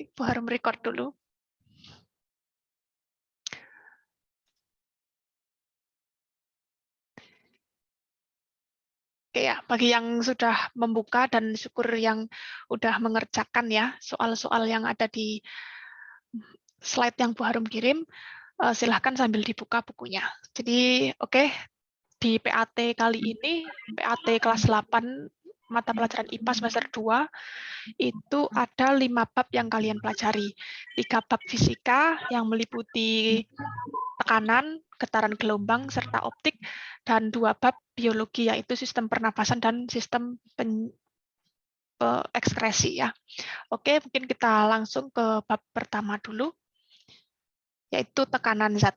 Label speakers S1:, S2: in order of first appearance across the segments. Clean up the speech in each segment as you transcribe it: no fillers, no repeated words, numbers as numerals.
S1: Ibu Harum record dulu. Oke ya, bagi yang sudah membuka dan syukur yang udah mengerjakan ya soal-soal yang ada di slide yang Bu Harum kirim, silahkan sambil dibuka bukunya. Jadi oke, di PAT kali ini, PAT kelas 8 mata pelajaran IPA semester 2, itu ada 5 bab yang kalian pelajari. 3 bab fisika yang meliputi tekanan, getaran gelombang, serta optik, dan 2 bab biologi, yaitu sistem pernapasan dan sistem ekskresi. Ya. Oke, mungkin kita langsung ke bab pertama dulu, yaitu tekanan zat.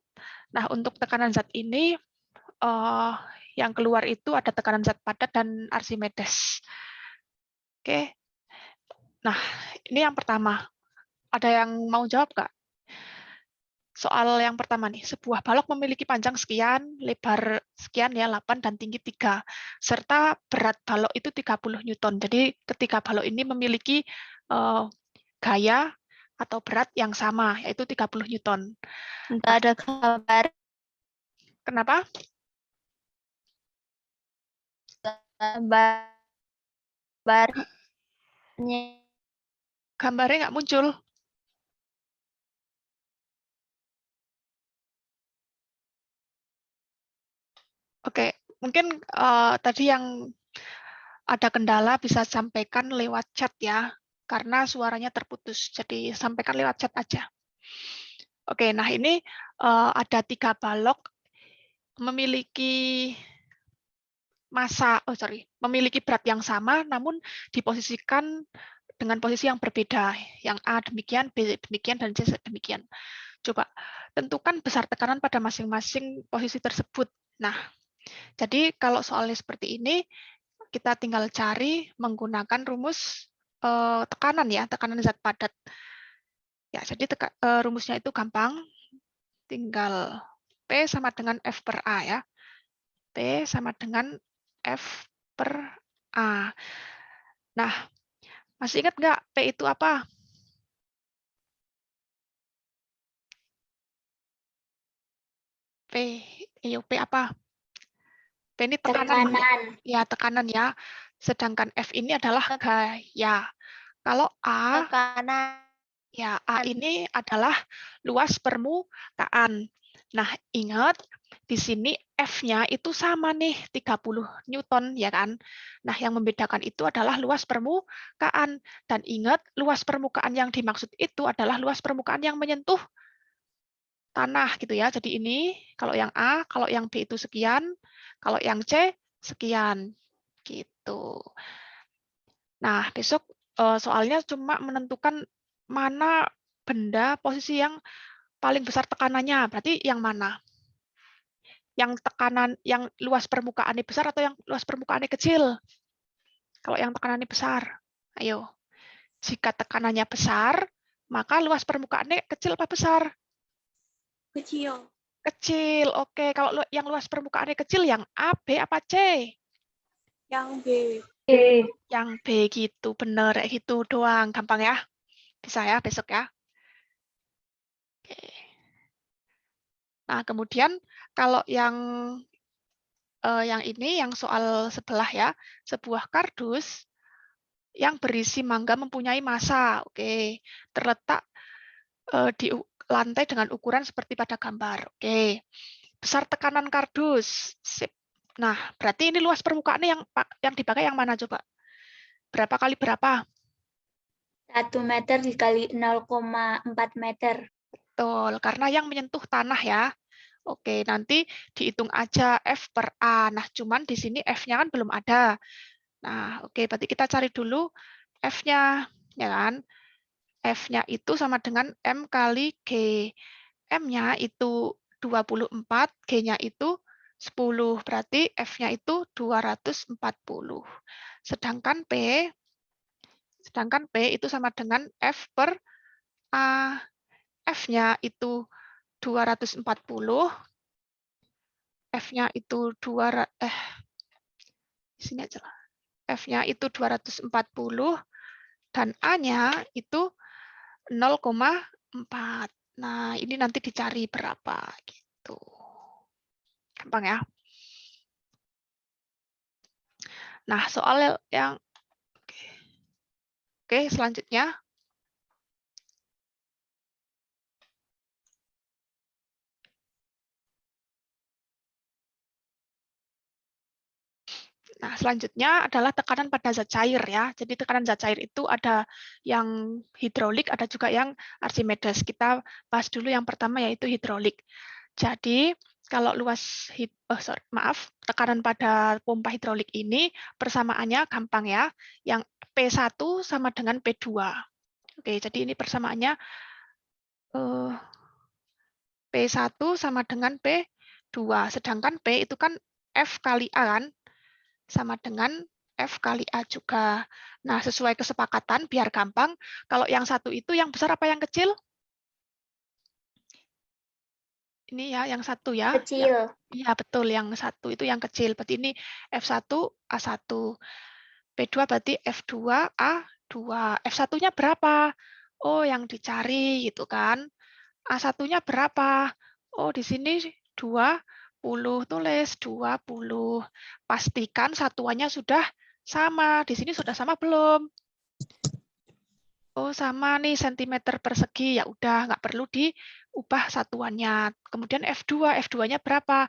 S1: Nah, untuk tekanan zat ini, yang keluar itu ada tekanan zat padat dan Archimedes. Oke, nah ini yang pertama. Ada yang mau jawab nggak? Soal yang pertama nih, sebuah balok memiliki panjang sekian, lebar sekian ya 8 dan tinggi 3, serta berat balok itu 30 Newton. Jadi ketika balok ini memiliki gaya atau berat yang sama, yaitu 30 Newton.
S2: Nggak ada gambar.
S1: Kenapa? Gambarnya nggak muncul. Oke, mungkin tadi yang ada kendala bisa sampaikan lewat chat ya, karena suaranya terputus. Jadi sampaikan lewat chat aja. Oke, nah ini ada 3 balok memiliki memiliki berat yang sama, namun diposisikan dengan posisi yang berbeda. Yang A demikian, B demikian, dan C demikian. Coba tentukan besar tekanan pada masing-masing posisi tersebut. Nah, jadi kalau soalnya seperti ini, kita tinggal cari menggunakan rumus tekanan ya, tekanan zat padat. Ya, jadi rumusnya itu gampang. Tinggal P sama dengan F per A ya. P sama dengan F per A. Nah, masih ingat nggak P itu apa? P, P apa? P ini tekanan. Ya, tekanan ya. Sedangkan F ini adalah gaya. Kalau A,
S2: tekanan.
S1: Ya, A ini adalah luas permukaan. Nah, ingat di sini F-nya itu sama nih, 30 Newton, ya kan? Nah, yang membedakan itu adalah luas permukaan. Dan ingat, luas permukaan yang dimaksud itu adalah luas permukaan yang menyentuh tanah, gitu ya. Jadi ini, kalau yang A, kalau yang B itu sekian, kalau yang C, sekian. Gitu. Nah, besok soalnya cuma menentukan mana benda posisi yang paling besar tekanannya. Berarti yang mana? Yang tekanan, yang luas permukaannya besar atau yang luas permukaannya kecil? Kalau yang tekanannya besar. Ayo. Jika tekanannya besar, maka luas permukaannya kecil apa besar?
S2: Kecil.
S1: Kecil. Oke, kalau yang luas permukaannya kecil, yang A, B, apa C?
S2: Yang B.
S1: Yang B gitu, bener. Gitu doang. Gampang ya? Bisa ya besok ya? Oke. Nah, kemudian kalau yang ini, yang soal sebelah ya, sebuah kardus yang berisi mangga mempunyai massa, oke, terletak di lantai dengan ukuran seperti pada gambar, oke. Besar tekanan kardus, sip. Nah, berarti ini luas permukaannya yang dipakai yang mana coba? Berapa kali berapa?
S2: 1 meter dikali 0,4 meter.
S1: Betul, karena yang menyentuh tanah ya. Oke, nanti dihitung aja F per A. Nah, cuman di sini F-nya kan belum ada. Nah, oke, berarti kita cari dulu F-nya, ya kan? F-nya itu sama dengan M kali G. M-nya itu 24, G-nya itu 10. Berarti F-nya itu 240. Sedangkan P itu sama dengan F per A. F-nya itu 240. F-nya itu di sini aja lah. F-nya itu 240 dan A-nya itu 0,4. Nah, ini nanti dicari berapa gitu. Gampang ya. Nah, soal yang oke, selanjutnya. Nah, selanjutnya adalah tekanan pada zat cair ya. Jadi tekanan zat cair itu ada yang hidrolik, ada juga yang Archimedes. Kita bahas dulu yang pertama yaitu hidrolik. Jadi kalau luas tekanan pada pompa hidrolik ini persamaannya gampang ya. Yang P1 sama dengan P2. Oke, jadi ini persamaannya P1 sama dengan P2. Sedangkan P itu kan F kali A kan, sama dengan F kali A juga. Nah, sesuai kesepakatan, biar gampang, kalau yang satu itu yang besar apa yang kecil? Ini ya, yang satu ya.
S2: Kecil.
S1: Iya, betul. Yang satu itu yang kecil. Berarti ini F1, A1. P2 berarti F2, A2. F1-nya berapa? Oh, yang dicari gitu kan. A1-nya berapa? Oh, di sini 20. Tulis 20. Pastikan satuannya sudah sama. Di sini sudah sama belum? Oh, sama nih sentimeter persegi. Ya udah, nggak perlu diubah satuannya. Kemudian F2, F2-nya berapa?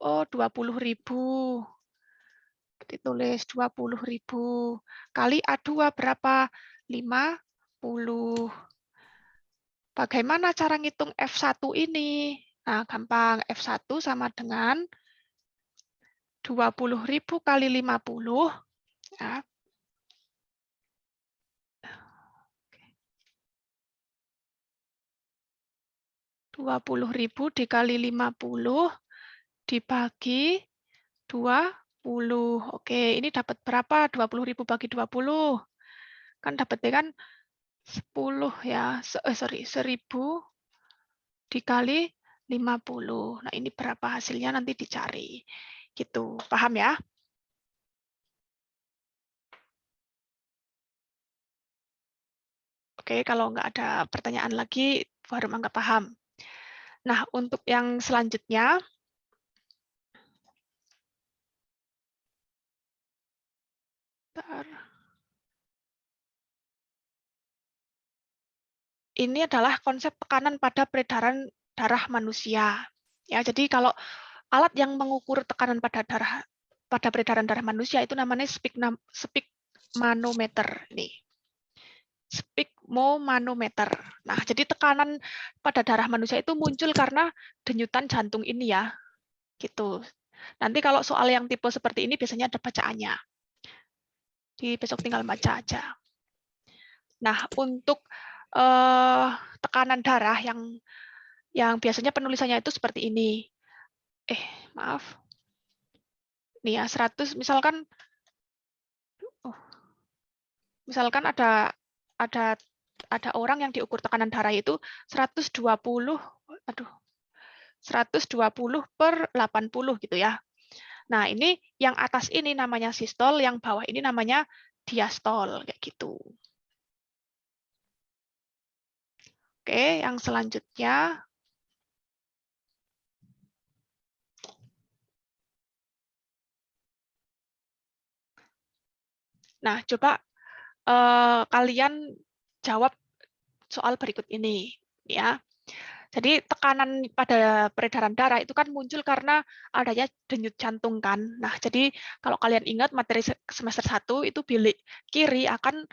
S1: Oh, 20.000. Ditulis 20.000. Kali A2 berapa? 50. Bagaimana cara ngitung F1 ini? Nah, gampang. F1 sama dengan 20.000 kali 50. Ya. 20.000 dikali 50 dibagi 20. Oke, ini dapat berapa? 20.000 bagi 20. Kan dapatnya kan 10 ya. 1000 dikali 50. Nah, ini berapa hasilnya nanti dicari. Gitu. Paham ya? Oke, kalau nggak ada pertanyaan lagi, baru anggap paham. Nah, untuk yang selanjutnya, ini adalah konsep tekanan pada peredaran darah manusia. Ya, jadi kalau alat yang mengukur tekanan pada peredaran darah manusia itu namanya sphygmanometer. Nih. Sphygmomanometer. Nah, jadi tekanan pada darah manusia itu muncul karena denyutan jantung ini ya. Gitu. Nanti kalau soal yang tipe seperti ini biasanya ada bacaannya. Di besok tinggal baca aja. Nah, untuk tekanan darah yang biasanya penulisannya itu seperti ini. Maaf. Nih ya, 100 misalkan misalkan ada orang yang diukur tekanan darah itu 120 per 80 gitu ya. Nah, ini yang atas ini namanya sistol, yang bawah ini namanya diastol kayak gitu. Oke, yang selanjutnya nah, coba kalian jawab soal berikut ini ya. Jadi tekanan pada peredaran darah itu kan muncul karena adanya denyut jantung kan. Nah, jadi kalau kalian ingat materi semester 1 itu bilik kiri akan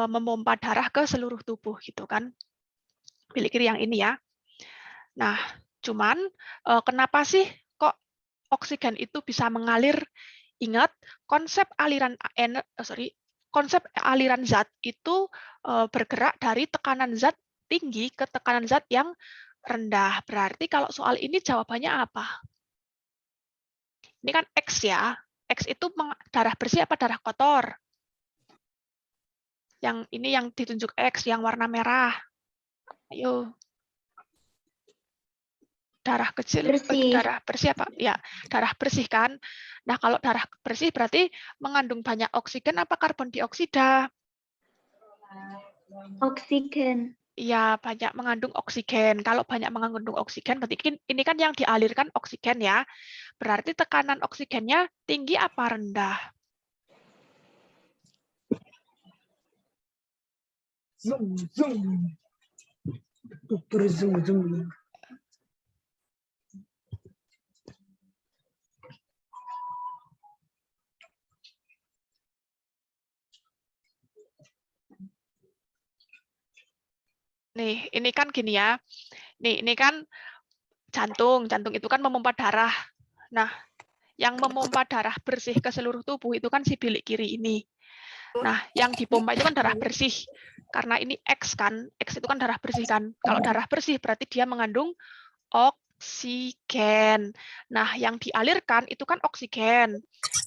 S1: memompa darah ke seluruh tubuh gitu kan. Bilik kiri yang ini ya. Nah, cuman kenapa sih kok oksigen itu bisa mengalir? Ingat konsep aliran zat itu bergerak dari tekanan zat tinggi ke tekanan zat yang rendah. Berarti kalau soal ini jawabannya apa? Ini kan X ya. X itu darah bersih apa darah kotor? Yang ini yang ditunjuk X, yang warna merah. Ayo. Darah kecil,
S2: Bersih.
S1: darah bersih apa? Ya, darah bersih kan. Nah, kalau darah bersih berarti mengandung banyak oksigen apa karbon dioksida?
S2: Oksigen.
S1: ya banyak mengandung oksigen. Kalau banyak mengandung oksigen, berarti ini kan yang dialirkan oksigen ya. Berarti tekanan oksigennya tinggi apa rendah?
S3: Zoom, zoom. Zoom, zoom.
S1: Nih, ini kan gini ya. Nih, ini kan jantung. Jantung itu kan memompa darah. Nah, yang memompa darah bersih ke seluruh tubuh itu kan si bilik kiri ini. Nah, yang dipompa itu kan darah bersih. Karena ini X kan, X itu kan darah bersih kan. Kalau darah bersih berarti dia mengandung oksigen. Nah, yang dialirkan itu kan oksigen.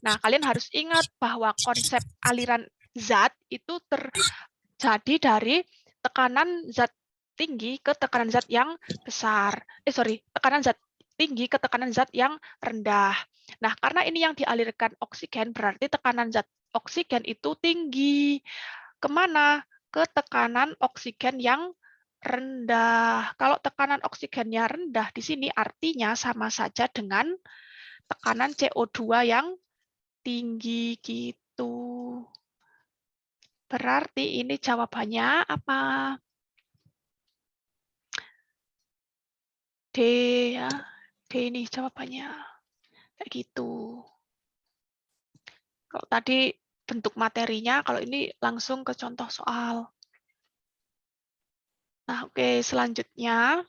S1: Nah, kalian harus ingat bahwa konsep aliran zat itu terjadi dari tekanan zat tinggi ke tekanan zat yang besar. Tekanan zat tinggi ke tekanan zat yang rendah. Nah, karena ini yang dialirkan oksigen, berarti tekanan zat oksigen itu tinggi. Kemana? Ke tekanan oksigen yang rendah. Kalau tekanan oksigennya rendah di sini artinya sama saja dengan tekanan CO2 yang tinggi gitu. Berarti ini jawabannya apa? D ya. D ini jawabannya. Kayak gitu. Kalau tadi bentuk materinya, kalau ini langsung ke contoh soal. Nah, oke, selanjutnya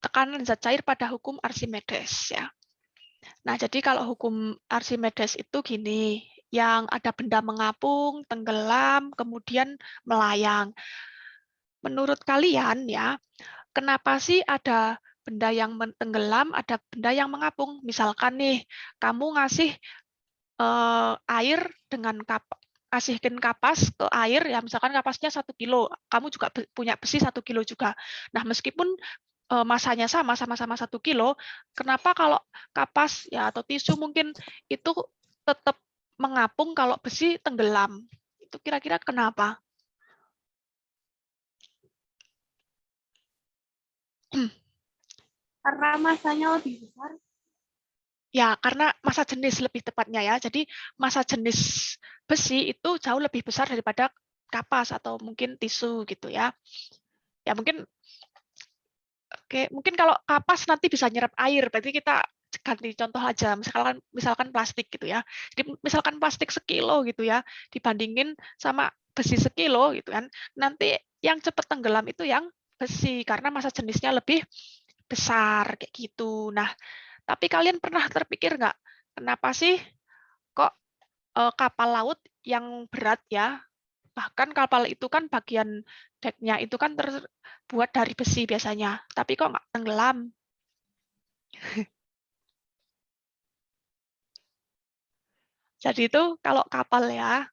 S1: tekanan zat cair pada hukum Archimedes ya. Nah, jadi kalau hukum Archimedes itu gini, yang ada benda mengapung, tenggelam, kemudian melayang. Menurut kalian ya, kenapa sih ada benda yang tenggelam, ada benda yang mengapung? Misalkan nih, kamu ngasih air dengan kasihkan kapas ke air, ya misalkan kapasnya 1 kilo, kamu juga punya besi 1 kilo juga. Nah, meskipun masanya sama-sama 1 kilo, kenapa kalau kapas ya atau tisu mungkin itu tetap mengapung kalau besi tenggelam? Itu kira-kira kenapa?
S2: Karena masanya lebih besar.
S1: Ya, karena massa jenis lebih tepatnya ya. Jadi massa jenis besi itu jauh lebih besar daripada kapas atau mungkin tisu gitu ya. Ya mungkin mungkin kalau kapas nanti bisa nyerap air, berarti kita ganti contoh aja, misalkan plastik gitu ya. Jadi misalkan plastik sekilo gitu ya, dibandingin sama besi sekilo gitu kan. Nanti yang cepat tenggelam itu yang besi karena massa jenisnya lebih besar kayak gitu. Nah, tapi kalian pernah terpikir nggak, kenapa sih kok kapal laut yang berat ya, bahkan kapal itu kan bagian deknya itu kan terbuat dari besi biasanya, tapi kok nggak tenggelam? Jadi itu kalau kapal ya,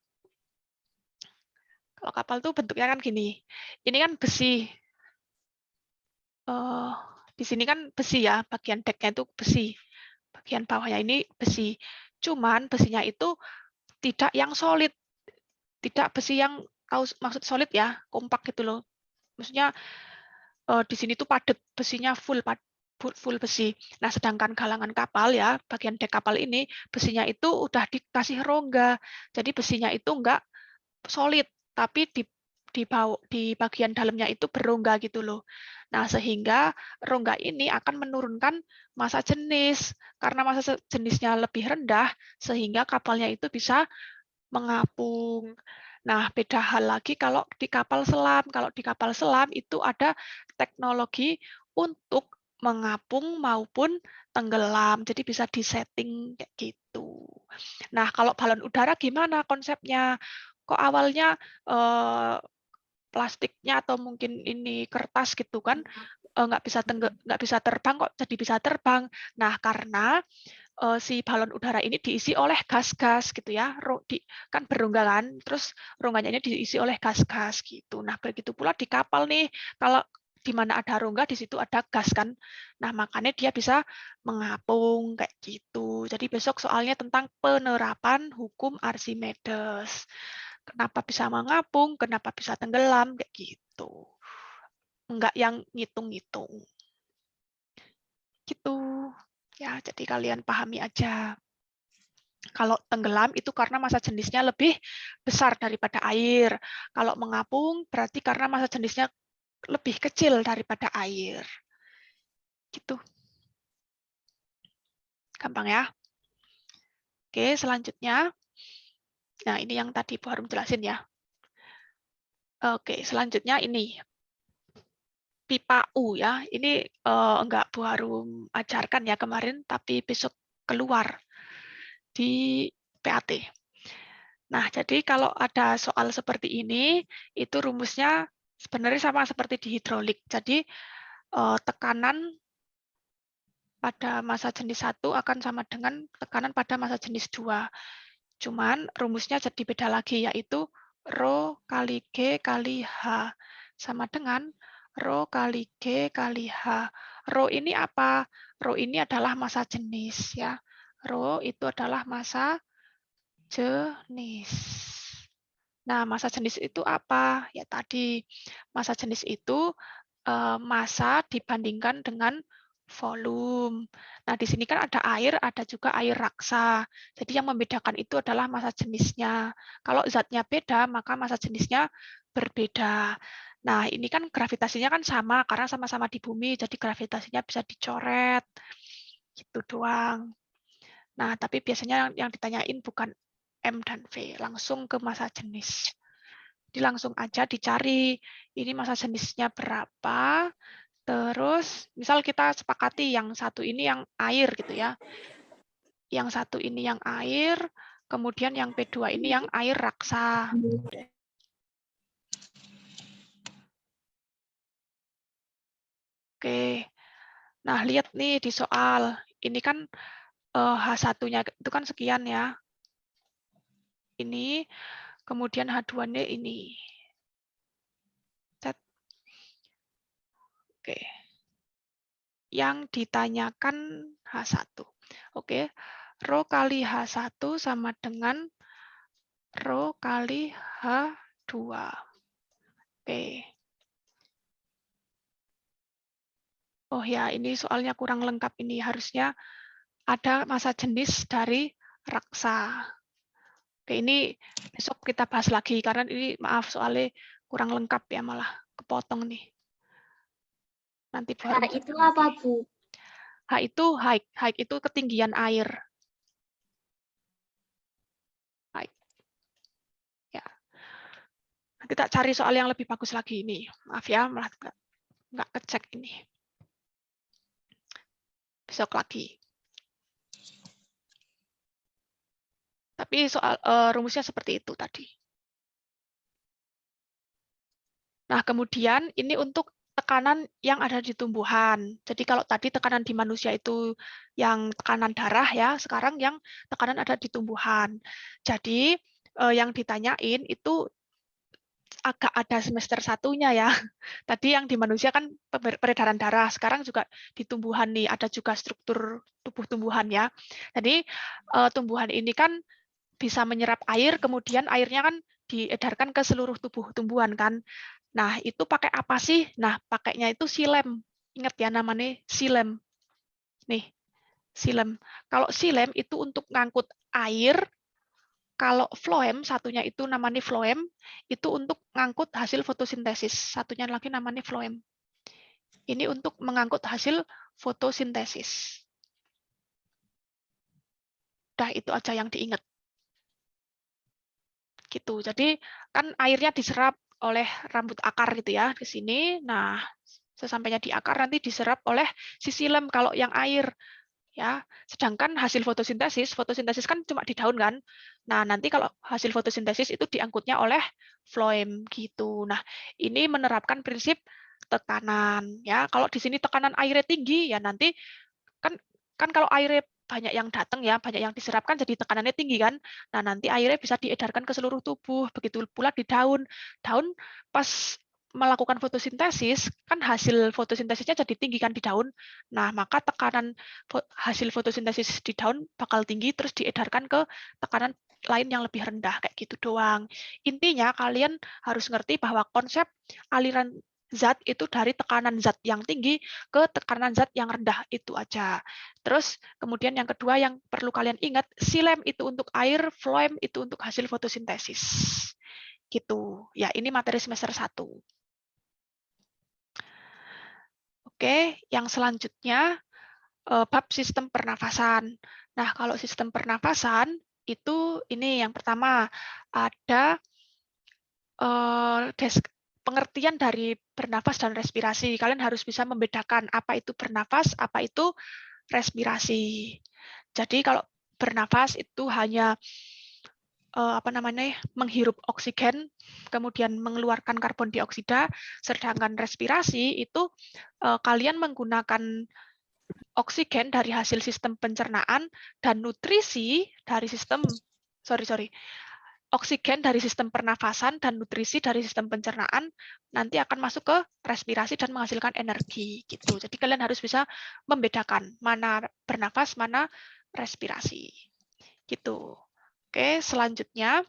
S1: kalau kapal tuh bentuknya kan gini, ini kan besi, di sini kan besi ya, bagian deknya itu besi, bagian bawahnya ini besi. Cuman besinya itu tidak yang solid, tidak besi yang tahu maksud solid ya, kompak gitu loh. Maksudnya di sini tuh padat, besinya full besi. Nah, sedangkan galangan kapal ya, bagian dek kapal ini besinya itu udah dikasih rongga. Jadi besinya itu enggak solid, tapi di bagian dalamnya itu berongga gitu loh. Nah, sehingga rongga ini akan menurunkan massa jenis. Karena massa jenisnya lebih rendah, sehingga kapalnya itu bisa mengapung. Nah, beda hal lagi kalau di kapal selam. Kalau di kapal selam itu ada teknologi untuk mengapung maupun tenggelam. Jadi bisa disetting kayak gitu. Nah, kalau balon udara gimana konsepnya? Kok awalnya plastiknya atau mungkin ini kertas gitu kan nggak bisa terbang, kok jadi bisa terbang? Nah, karena si balon udara ini diisi oleh gas-gas gitu ya, kan berongga kan, terus rongganya ini diisi oleh gas-gas gitu. Nah, begitu pula di kapal nih, kalau di mana ada rongga di situ ada gas kan. Nah, makanya dia bisa mengapung kayak gitu. Jadi besok soalnya tentang penerapan hukum Archimedes. Kenapa bisa mengapung, kenapa bisa tenggelam, kayak gitu. Enggak yang ngitung-ngitung. Gitu. Ya, jadi kalian pahami aja. Kalau tenggelam itu karena massa jenisnya lebih besar daripada air. Kalau mengapung berarti karena massa jenisnya lebih kecil daripada air. Gitu. Gampang ya. Oke, selanjutnya. Nah, ini yang tadi Bu Harum jelasin ya. Oke, selanjutnya ini. Pipa U ya. Ini enggak Bu Harum ajarkan ya kemarin, tapi besok keluar di PAT. Nah, jadi kalau ada soal seperti ini, itu rumusnya sebenarnya sama seperti di hidrolik. Jadi tekanan pada massa jenis 1 akan sama dengan tekanan pada massa jenis 2. Cuman rumusnya jadi beda lagi, yaitu Rho kali G kali H sama dengan Rho kali G kali H. Rho ini apa? Rho ini adalah massa jenis ya. Rho itu adalah massa jenis. Nah, massa jenis itu apa? Ya tadi, massa jenis itu massa dibandingkan dengan volume. Nah, di sini kan ada air, ada juga air raksa. Jadi yang membedakan itu adalah massa jenisnya. Kalau zatnya beda, maka massa jenisnya berbeda. Nah, ini kan gravitasinya kan sama, karena sama-sama di bumi, jadi gravitasinya bisa dicoret. Gitu doang. Nah, tapi biasanya yang ditanyain bukan M dan V, langsung ke massa jenis. Jadi langsung aja dicari, ini massa jenisnya berapa, terus misal kita sepakati yang satu ini yang air gitu ya, yang satu ini yang air, kemudian yang P2 ini yang air raksa. Oke, nah lihat nih di soal, ini kan H1-nya itu kan sekian ya, ini, kemudian H2-nya ini. Oke. Yang ditanyakan H1. Oke. Rho kali H1 sama dengan Rho kali H2. Oke. Oh ya, ini soalnya kurang lengkap ini. Harusnya ada massa jenis dari raksa. Oke, ini besok kita bahas lagi karena ini maaf soalnya kurang lengkap ya, malah kepotong nih. Nanti baru
S2: itu apa, Bu?
S1: H itu height. Height itu ketinggian air. Height. Ya. Nanti tak cari soal yang lebih bagus lagi ini. Maaf ya, malah nggak kecek ini. Besok lagi. Tapi soal rumusnya seperti itu tadi. Nah, kemudian ini untuk tekanan yang ada di tumbuhan. Jadi kalau tadi tekanan di manusia itu yang tekanan darah ya, sekarang yang tekanan ada di tumbuhan. Jadi yang ditanyain itu agak ada semester satunya ya. Tadi yang di manusia kan peredaran darah, sekarang juga di tumbuhan nih, ada juga struktur tubuh tumbuhan ya. Jadi tumbuhan ini kan bisa menyerap air, kemudian airnya kan diedarkan ke seluruh tubuh tumbuhan kan. Nah, itu pakai apa sih? Nah, pakainya itu silem. Ingat ya namanya silem. Nih, silem. Kalau silem itu untuk ngangkut air, kalau floem, satunya itu namanya floem, itu untuk ngangkut hasil fotosintesis. Satunya lagi namanya floem. Ini untuk mengangkut hasil fotosintesis. Udah, itu aja yang diingat. Gitu. Jadi kan airnya diserap oleh rambut akar gitu ya di sini. Nah, sesampainya di akar nanti diserap oleh si silem kalau yang air. Ya, sedangkan hasil fotosintesis kan cuma di daun kan. Nah, nanti kalau hasil fotosintesis itu diangkutnya oleh floem gitu. Nah, ini menerapkan prinsip tekanan ya. Kalau di sini tekanan airnya tinggi ya nanti kan kalau airnya banyak yang datang ya, banyak yang diserapkan jadi tekanannya tinggi kan. Nah, nanti airnya bisa diedarkan ke seluruh tubuh. Begitu pula di daun. Daun pas melakukan fotosintesis, kan hasil fotosintesisnya jadi tinggi kan di daun. Nah, maka tekanan hasil fotosintesis di daun bakal tinggi terus diedarkan ke tekanan lain yang lebih rendah, kayak gitu doang. Intinya kalian harus ngerti bahwa konsep aliran zat itu dari tekanan zat yang tinggi ke tekanan zat yang rendah, itu aja. Terus kemudian yang kedua yang perlu kalian ingat, silem itu untuk air, floem itu untuk hasil fotosintesis. Gitu. Ya, ini materi semester 1. Oke, yang selanjutnya bab sistem pernafasan. Nah, kalau sistem pernafasan itu ini yang pertama ada pengertian dari bernafas dan respirasi. Kalian harus bisa membedakan apa itu bernafas, apa itu respirasi. Jadi kalau bernafas itu hanya menghirup oksigen, kemudian mengeluarkan karbon dioksida, sedangkan respirasi itu kalian menggunakan oksigen dari hasil sistem pencernaan dan nutrisi dari sistem oksigen dari sistem pernafasan dan nutrisi dari sistem pencernaan nanti akan masuk ke respirasi dan menghasilkan energi gitu. Jadi kalian harus bisa membedakan mana bernafas, mana respirasi. Gitu. Oke, selanjutnya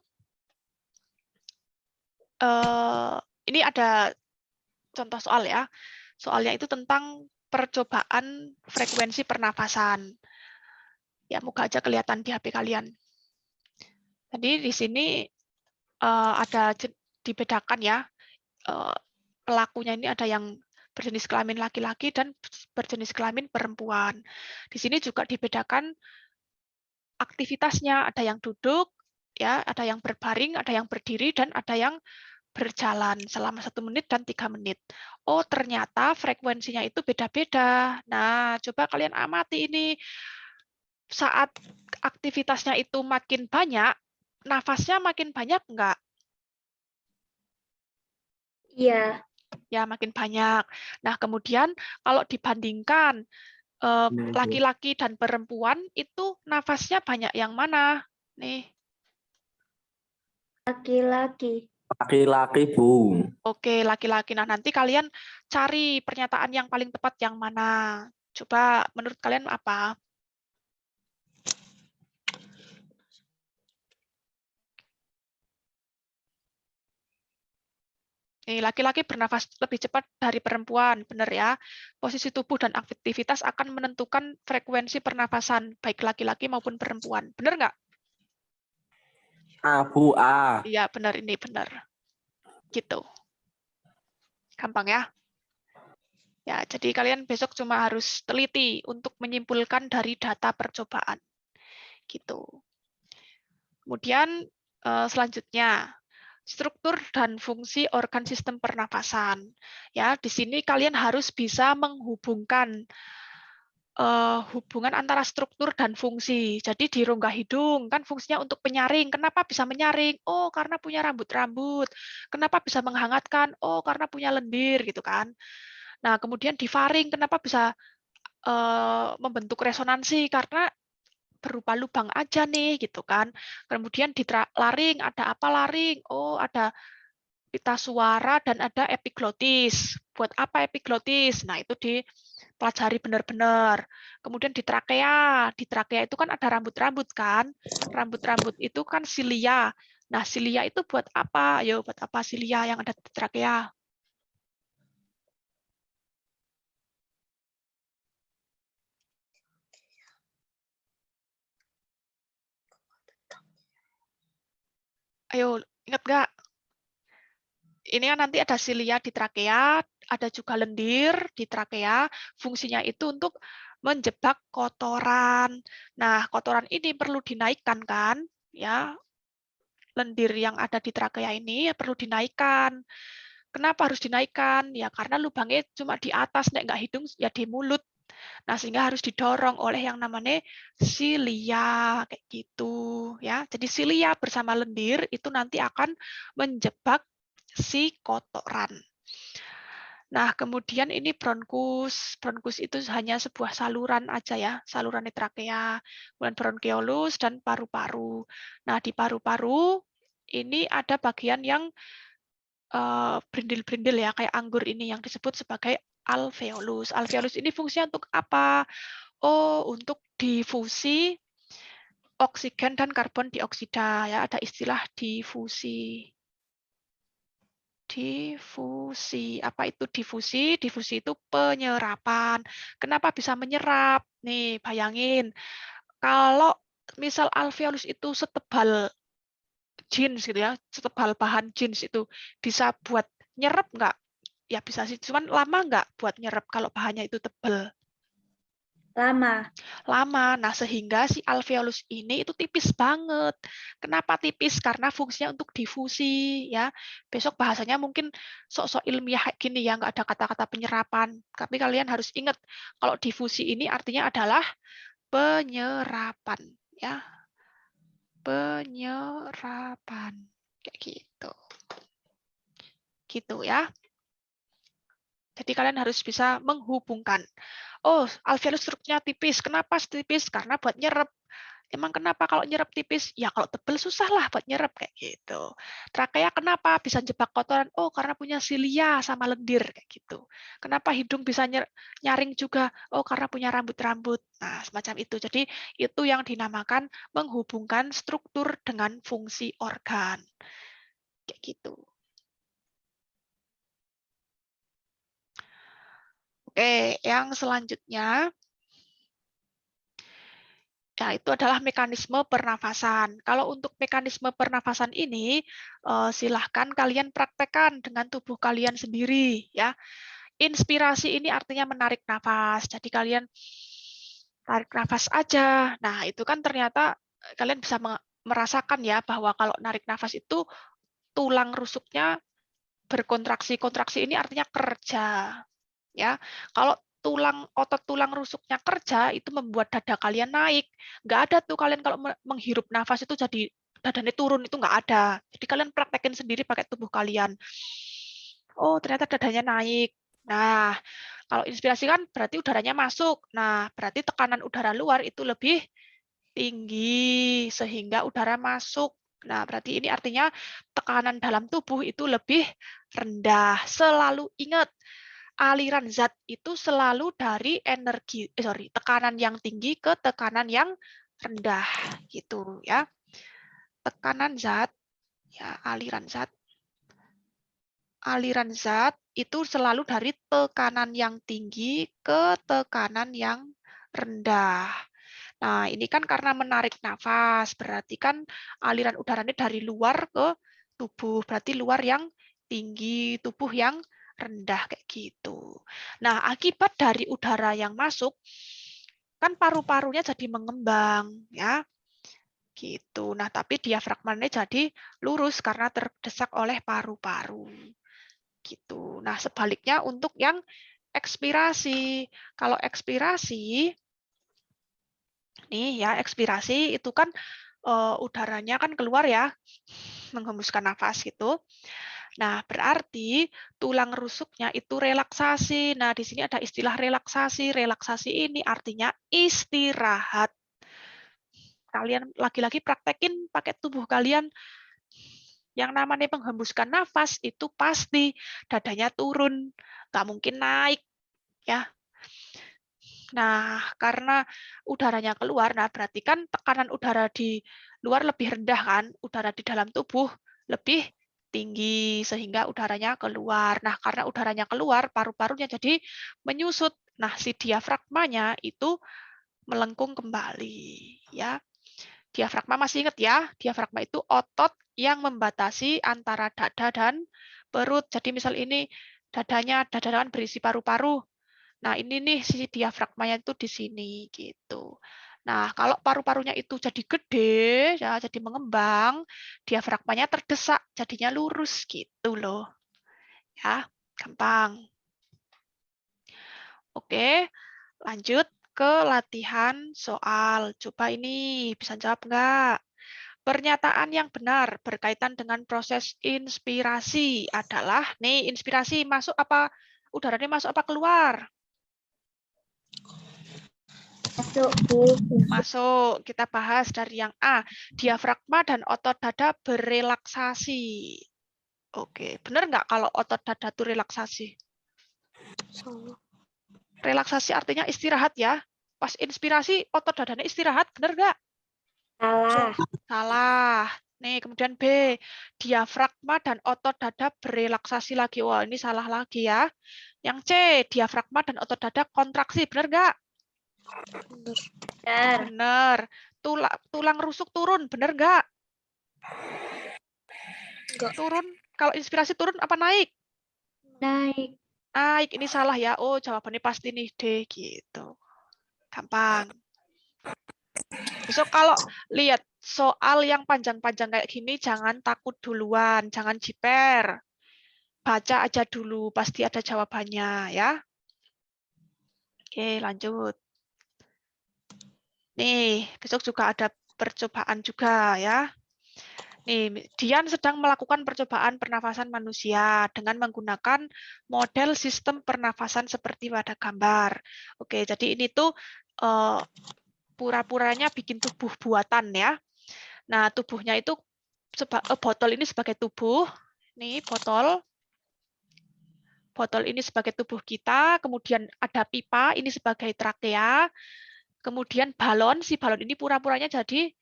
S1: ini ada contoh soal ya. Soalnya itu tentang percobaan frekuensi pernafasan. Ya, moga aja kelihatan di HP kalian. Jadi di sini ada dibedakan ya, pelakunya ini ada yang berjenis kelamin laki-laki dan berjenis kelamin perempuan. Di sini juga dibedakan aktivitasnya, ada yang duduk, ya, ada yang berbaring, ada yang berdiri, dan ada yang berjalan selama 1 menit dan 3 menit. Oh, ternyata frekuensinya itu beda-beda. Nah, coba kalian amati ini. Saat aktivitasnya itu makin banyak, nafasnya makin banyak enggak?
S2: Iya.
S1: Ya, makin banyak. Nah, kemudian kalau dibandingkan laki-laki dan perempuan, itu nafasnya banyak yang mana? Nih.
S2: Laki-laki.
S4: Laki-laki, Bu.
S1: Oke, laki-laki. Nah, nanti kalian cari pernyataan yang paling tepat yang mana. Coba menurut kalian apa? Laki-laki bernafas lebih cepat dari perempuan, benar ya. Posisi tubuh dan aktivitas akan menentukan frekuensi pernafasan, baik laki-laki maupun perempuan. Benar nggak?
S4: Bu, A.
S1: Iya, benar, ini benar. Gitu. Gampang ya. Ya, jadi kalian besok cuma harus teliti untuk menyimpulkan dari data percobaan. Gitu. Kemudian selanjutnya, struktur dan fungsi organ sistem pernafasan. Ya, di sini kalian harus bisa menghubungkan hubungan antara struktur dan fungsi. Jadi di rongga hidung kan fungsinya untuk penyaring. Kenapa bisa menyaring? Oh, karena punya rambut-rambut. Kenapa bisa menghangatkan? Oh, karena punya lendir gitu kan. Nah, kemudian di faring kenapa bisa membentuk resonansi? Karena berupa lubang aja nih gitu kan. Kemudian di laring ada apa laring? Oh, ada pita suara dan ada epiglotis. Buat apa epiglotis? Nah, itu dipelajari benar-benar. Kemudian di trakea itu kan ada rambut-rambut kan. Rambut-rambut itu kan silia. Nah, silia itu buat apa? Ayo, buat apa silia yang ada di trakea? Ayo, ingat nggak? Ini kan nanti ada silia di trakea, ada juga lendir di trakea. Fungsinya itu untuk menjebak kotoran. Nah, kotoran ini perlu dinaikkan kan? Ya, lendir yang ada di trakea ini perlu dinaikkan. Kenapa harus dinaikkan? Ya karena lubangnya cuma di atas, nek nggak hidung ya di mulut. Nah, sehingga harus didorong oleh yang namanya silia kayak gitu ya. Jadi silia bersama lendir itu nanti akan menjebak si kotoran. Nah, kemudian ini bronkus. Bronkus itu hanya sebuah saluran aja ya, saluran trakea. Kemudian bronkeolus dan paru-paru. Nah, di paru-paru ini ada bagian yang berindil-berindil ya, kayak anggur ini yang disebut sebagai alveolus. Alveolus ini fungsinya untuk apa? Oh, untuk difusi oksigen dan karbon dioksida, ya, ada istilah difusi. Difusi. Apa itu difusi? Difusi itu penyerapan. Kenapa bisa menyerap? Nih, bayangin. Kalau misal alveolus itu setebal jeans gitu ya, setebal bahan jeans itu bisa buat nyerap nggak? Ya bisa sih, cuman lama nggak buat nyerap kalau bahannya itu tebal?
S2: Lama.
S1: Lama. Nah, sehingga si alveolus ini itu tipis banget. Kenapa tipis? Karena fungsinya untuk difusi, ya. Besok bahasanya mungkin sok-sok ilmiah kayak gini ya, nggak ada kata-kata penyerapan. Tapi kalian harus ingat kalau difusi ini artinya adalah penyerapan, ya. Penyerapan. Kayak gitu. Gitu ya. Jadi kalian harus bisa menghubungkan. Oh, alveolus strukturnya tipis. Kenapa tipis? Karena buat nyerap. Emang kenapa kalau nyerap tipis? Ya kalau tebel susah lah buat nyerap kayak gitu. Trakea kenapa bisa jebak kotoran? Oh, karena punya silia sama lendir kayak gitu. Kenapa hidung bisa nyaring juga? Oh, karena punya rambut-rambut. Nah, semacam itu. Jadi itu yang dinamakan menghubungkan struktur dengan fungsi organ. Kayak gitu. Oke, yang selanjutnya ya itu adalah mekanisme pernafasan. Kalau untuk mekanisme pernafasan ini silahkan kalian praktekkan dengan tubuh kalian sendiri ya. Inspirasi ini artinya menarik nafas. Jadi kalian tarik nafas aja. Nah, itu kan ternyata kalian bisa merasakan ya bahwa kalau narik nafas itu tulang rusuknya berkontraksi. Kontraksi ini artinya kerja. Ya, kalau otot tulang rusuknya kerja itu membuat dada kalian naik. Nggak ada tuh kalian kalau menghirup nafas itu jadi dadanya turun, itu nggak ada. Jadi kalian praktekin sendiri pakai tubuh kalian. Oh, ternyata dadanya naik. Nah, kalau inspirasi kan berarti udaranya masuk. Nah, berarti tekanan udara luar itu lebih tinggi sehingga udara masuk. Nah, berarti ini artinya tekanan dalam tubuh itu lebih rendah. Selalu ingat, aliran zat itu selalu dari tekanan yang tinggi ke tekanan yang rendah gitu ya. Tekanan zat ya, aliran zat itu selalu dari tekanan yang tinggi ke tekanan yang rendah. Nah, ini kan karena menarik nafas, berarti kan aliran udaranya dari luar ke tubuh, berarti luar yang tinggi, tubuh yang rendah kayak gitu. Nah, akibat dari udara yang masuk kan paru-parunya jadi mengembang ya. Gitu. Nah, tapi diafragmanya jadi lurus karena terdesak oleh paru-paru. Gitu. Nah, sebaliknya untuk yang ekspirasi. Kalau ekspirasi nih ya, ekspirasi itu kan udaranya kan keluar ya, menghembuskan nafas gitu. Nah, berarti tulang rusuknya itu relaksasi. Nah, di sini ada istilah relaksasi. Relaksasi ini artinya istirahat. Kalian lagi-lagi praktekin pakai tubuh kalian. Yang namanya menghembuskan nafas itu pasti dadanya turun, nggak mungkin naik. Ya. Nah, karena udaranya keluar, nah berarti kan tekanan udara di luar lebih rendah kan, udara di dalam tubuh lebih tinggi sehingga udaranya keluar. Nah, karena udaranya keluar, paru-parunya jadi menyusut. Nah, si diafragmanya itu melengkung kembali, ya. Diafragma masih ingat ya, diafragma itu otot yang membatasi antara dada dan perut. Jadi misal ini dada kan berisi paru-paru. Nah, ini nih si diafragmanya itu di sini gitu. Nah, kalau paru-parunya itu jadi gede, ya, jadi mengembang, diafragmanya terdesak, jadinya lurus gitu loh. Ya, gampang. Oke, lanjut ke latihan soal. Coba ini bisa jawab nggak? Pernyataan yang benar berkaitan dengan proses inspirasi adalah, nih inspirasi masuk apa, udaranya masuk apa keluar?
S2: Masuk, Bu.
S1: Masuk. Kita bahas dari yang A. Diafragma dan otot dada berelaksasi. Oke, benar nggak kalau otot dada itu relaksasi? Relaksasi artinya istirahat ya. Pas inspirasi, otot dadanya istirahat, benar nggak?
S2: Salah.
S1: Salah. Nih, kemudian B, diafragma dan otot dada berelaksasi lagi. Wah, ini salah lagi ya. Yang C, diafragma dan otot dada kontraksi. Benar nggak?
S2: Benar.
S1: Benar. Tulang rusuk turun. Benar nggak? Turun. Kalau inspirasi turun apa naik?
S2: Naik.
S1: Naik. Ini salah ya. Oh, jawabannya pasti nih D gitu. Gampang. Besok kalau lihat soal yang panjang-panjang kayak gini, jangan takut duluan, jangan jiper. Baca aja dulu, pasti ada jawabannya ya. Oke, lanjut. Nih, besok juga ada percobaan juga ya. Nih, Dian sedang melakukan percobaan pernafasan manusia dengan menggunakan model sistem pernafasan seperti pada gambar. Oke, jadi ini tuh pura-puranya bikin tubuh buatan ya. Nah, tubuhnya itu botol ini sebagai tubuh. Nih, botol. Botol ini sebagai tubuh kita, kemudian ada pipa ini sebagai trakea, kemudian balon, si balon ini pura-puranya jadi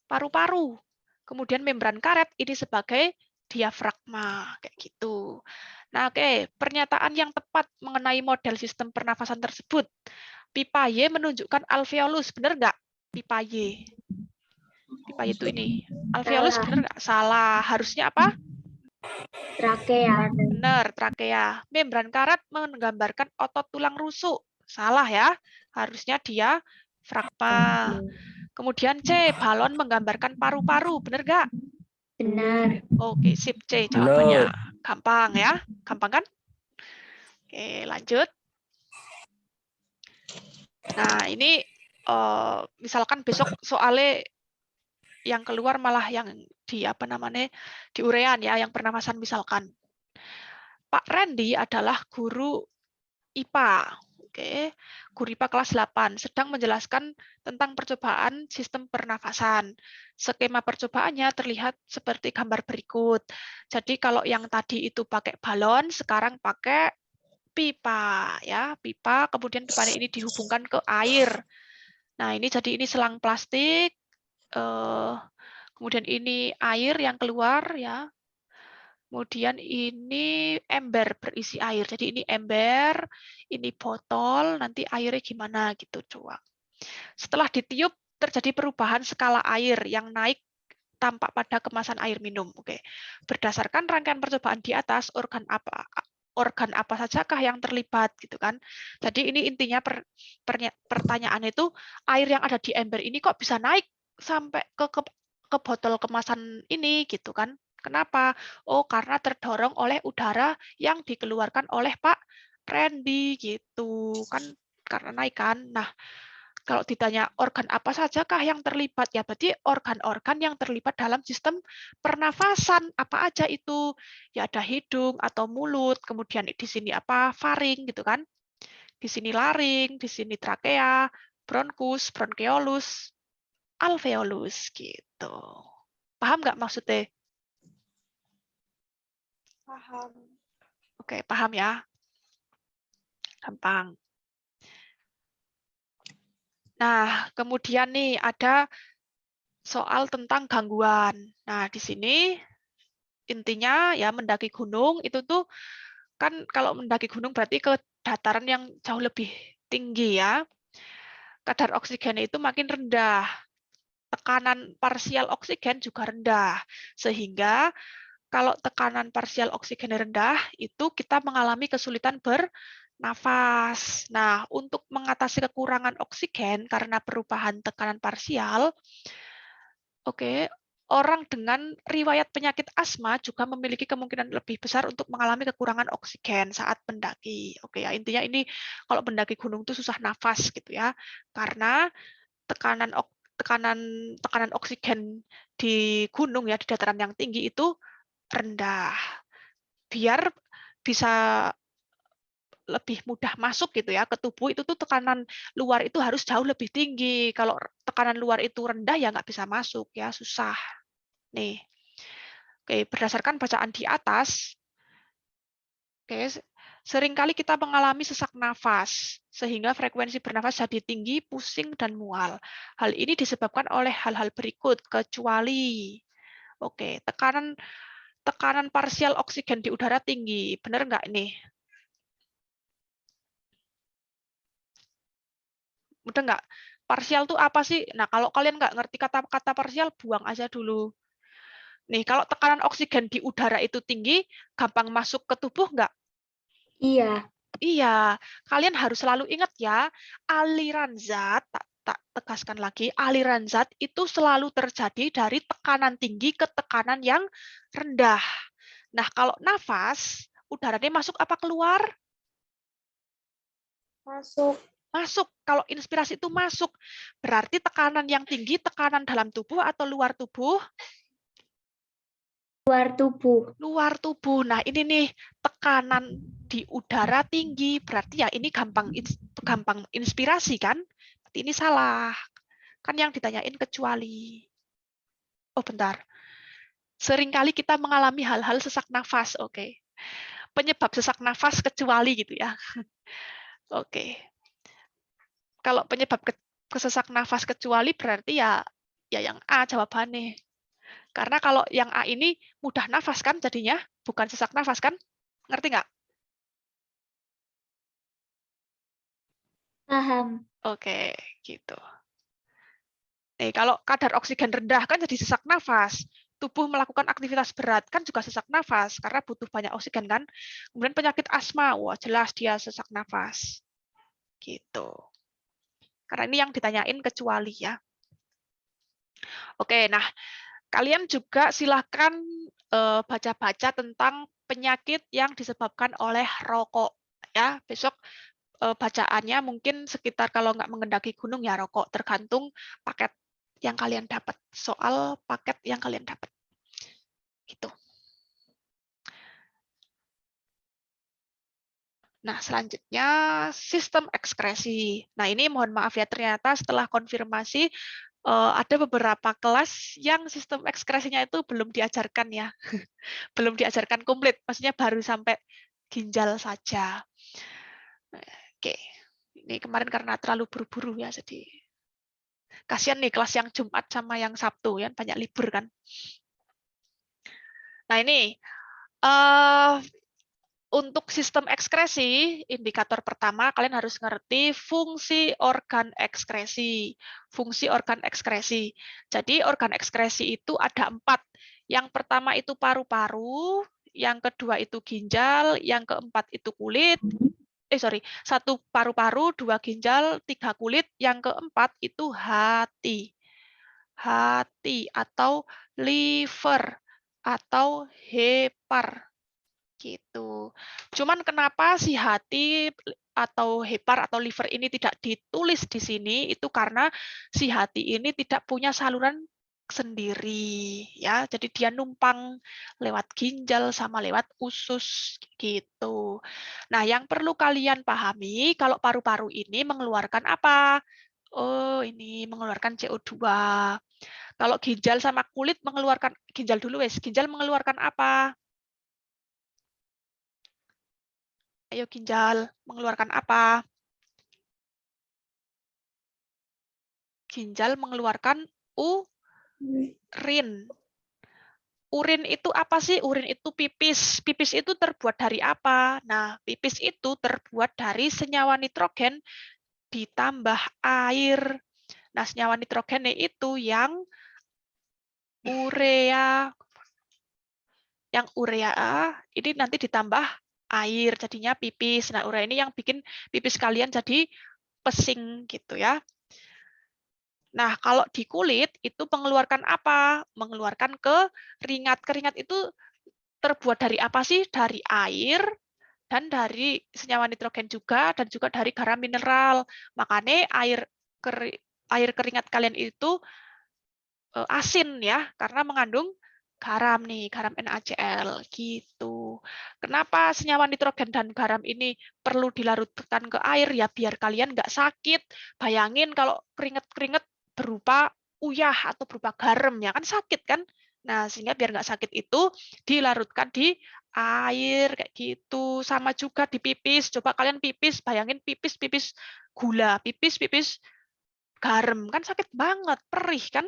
S1: paru-paru. Kemudian membran karet ini sebagai diafragma, kayak gitu. Nah, oke, pernyataan yang tepat mengenai model sistem pernafasan tersebut. Pipa Y menunjukkan alveolus, benar nggak? Pipa Y. Pipa Y itu ini. Alveolus
S2: Salah.
S1: benar nggak? Salah. Harusnya apa?
S2: Trakea.
S1: Benar, trakea. Membran karet menggambarkan otot tulang rusuk. Salah ya. Harusnya dia fragma. Kemudian C, balon menggambarkan paru-paru. Benar nggak?
S2: Benar.
S1: Oke, sip C jawabannya. Gampang ya. Gampang kan? Oke, lanjut. Nah, ini misalkan besok soalnya yang keluar malah yang di apa namanya di urean ya, yang pernafasan misalkan. Pak Randy adalah guru IPA. Oke, guru IPA kelas 8 sedang menjelaskan tentang percobaan sistem pernafasan. Skema percobaannya terlihat seperti gambar berikut. Jadi kalau yang tadi itu pakai balon, sekarang pakai pipa ya, pipa, kemudian pipanya ini dihubungkan ke air. Nah, ini jadi ini selang plastik. Kemudian ini air yang keluar ya. Kemudian ini ember berisi air. Jadi ini ember, ini botol, nanti airnya gimana gitu, coba. Setelah ditiup, terjadi perubahan skala air yang naik tampak pada kemasan air minum. Oke. Berdasarkan rangkaian percobaan di atas, organ apa sajakah yang terlibat gitu kan. Jadi ini intinya pertanyaan itu, air yang ada di ember ini kok bisa naik sampai ke botol kemasan ini gitu kan. Kenapa? Oh, karena terdorong oleh udara yang dikeluarkan oleh Pak Randy gitu kan, karena naik kan. Nah, kalau ditanya organ apa sajakah yang terlibat, ya berarti organ-organ yang terlibat dalam sistem pernafasan. Apa aja itu? Ya ada hidung atau mulut, kemudian di sini apa? Faring gitu kan. Di sini laring, di sini trakea, bronkus, bronkeolus, alveolus gitu. Paham nggak maksudnya?
S2: Paham.
S1: Oke, paham ya? Gampang. Nah, kemudian nih ada soal tentang gangguan. Nah, di sini intinya ya mendaki gunung itu tuh kan kalau mendaki gunung berarti ke dataran yang jauh lebih tinggi ya. Kadar oksigen itu makin rendah. Tekanan parsial oksigen juga rendah. Sehingga kalau tekanan parsial oksigen rendah, itu kita mengalami kesulitan bernafas. Nah, untuk mengatasi kekurangan oksigen karena perubahan tekanan parsial, oke, orang dengan riwayat penyakit asma juga memiliki kemungkinan lebih besar untuk mengalami kekurangan oksigen saat mendaki. Oke ya, intinya ini kalau mendaki gunung itu susah nafas gitu ya, karena tekanan tekanan oksigen di gunung ya, di dataran yang tinggi itu rendah. Biar bisa lebih mudah masuk gitu ya ke tubuh, itu tuh tekanan luar itu harus jauh lebih tinggi. Kalau tekanan luar itu rendah ya nggak bisa masuk ya, susah. Nih. Oke, berdasarkan bacaan di atas, oke, Seringkali kita mengalami sesak nafas, sehingga frekuensi bernafas jadi tinggi, pusing, dan mual. Hal ini disebabkan oleh hal-hal berikut, kecuali oke, tekanan parsial oksigen di udara tinggi. Benar nggak ini? Udah nggak? Parsial tuh apa sih? Nah, kalau kalian nggak ngerti kata-kata parsial, buang aja dulu. Nih, kalau tekanan oksigen di udara itu tinggi, gampang masuk ke tubuh nggak?
S2: Iya.
S1: Iya, kalian harus selalu ingat ya, aliran zat, tak tegaskan lagi, aliran zat itu selalu terjadi dari tekanan tinggi ke tekanan yang rendah. Nah, kalau nafas, udaranya masuk apa keluar?
S2: Masuk.
S1: Masuk. Kalau inspirasi itu masuk. Berarti tekanan yang tinggi, tekanan dalam tubuh atau luar tubuh?
S2: Luar tubuh.
S1: Luar tubuh. Nah, ini nih tekanan di udara tinggi, berarti ya ini gampang inspirasi kan? Berarti ini salah. Kan yang ditanyain kecuali. Oh, bentar. Seringkali kita mengalami hal-hal sesak nafas. Oke. Penyebab sesak nafas kecuali gitu ya. Oke. Kalau penyebab kesesak nafas kecuali berarti ya yang A jawabannya. Karena kalau yang A ini mudah nafas kan jadinya, bukan sesak nafas kan? Ngerti nggak?
S2: Paham.
S1: Oke, gitu. Nih, kalau kadar oksigen rendah kan jadi sesak nafas. Tubuh melakukan aktivitas berat kan juga sesak nafas karena butuh banyak oksigen kan. Kemudian penyakit asma, wah jelas dia sesak nafas. Gitu. Karena ini yang ditanyain kecuali ya. Oke, nah kalian juga silahkan baca-baca tentang penyakit yang disebabkan oleh rokok. Ya, besok bacaannya mungkin sekitar kalau nggak mengendaki gunung ya rokok, tergantung paket yang kalian dapat, soal paket yang kalian dapat. Gitu. Nah, selanjutnya sistem ekskresi. Nah, ini mohon maaf ya, ternyata setelah konfirmasi ada beberapa kelas yang sistem ekskresinya itu belum diajarkan ya. Belum diajarkan komplit, maksudnya baru sampai ginjal saja. Oke, ini kemarin karena terlalu buru-buru ya, jadi kasihan nih kelas yang Jumat sama yang Sabtu ya, banyak libur kan. Nah ini untuk sistem ekskresi, indikator pertama kalian harus ngerti fungsi organ ekskresi. Fungsi organ ekskresi. Jadi organ ekskresi itu ada 4. Yang pertama itu paru-paru, yang kedua itu ginjal, yang keempat itu kulit. 1 paru-paru, 2 ginjal, 3 kulit, yang keempat itu hati. Hati atau liver atau hepar. Gitu. Cuman kenapa si hati atau hepar atau liver ini tidak ditulis di sini, itu karena si hati ini tidak punya saluran sendiri ya. Jadi dia numpang lewat ginjal sama lewat usus gitu. Nah, yang perlu kalian pahami kalau paru-paru ini mengeluarkan apa? Oh, ini mengeluarkan CO2. Kalau ginjal sama kulit mengeluarkan ginjal dulu wes. Ginjal mengeluarkan apa? Ayo ginjal mengeluarkan apa? Ginjal mengeluarkan urin. Urin itu apa sih? Urin itu pipis. Pipis itu terbuat dari apa? Nah, pipis itu terbuat dari senyawa nitrogen ditambah air. Nah, senyawa nitrogen itu yang urea. Yang urea ini nanti ditambah air, jadinya pipis. Nah, urea ini yang bikin pipis kalian jadi pesing gitu ya. Nah, kalau di kulit itu mengeluarkan apa? Mengeluarkan keringat. Keringat itu terbuat dari apa sih? Dari air dan dari senyawa nitrogen juga dan juga dari garam mineral. Makanya air keringat kalian itu asin ya, karena mengandung garam nih, garam NaCl gitu. Kenapa senyawa nitrogen dan garam ini perlu dilarutkan ke air ya biar kalian nggak sakit. Bayangin kalau keringet-keringet berupa uyah atau berupa garam ya kan sakit kan? Nah, sehingga biar nggak sakit itu dilarutkan di air kayak gitu. Sama juga di pipis. Coba kalian pipis, bayangin pipis gula, pipis garam, kan sakit banget, perih kan?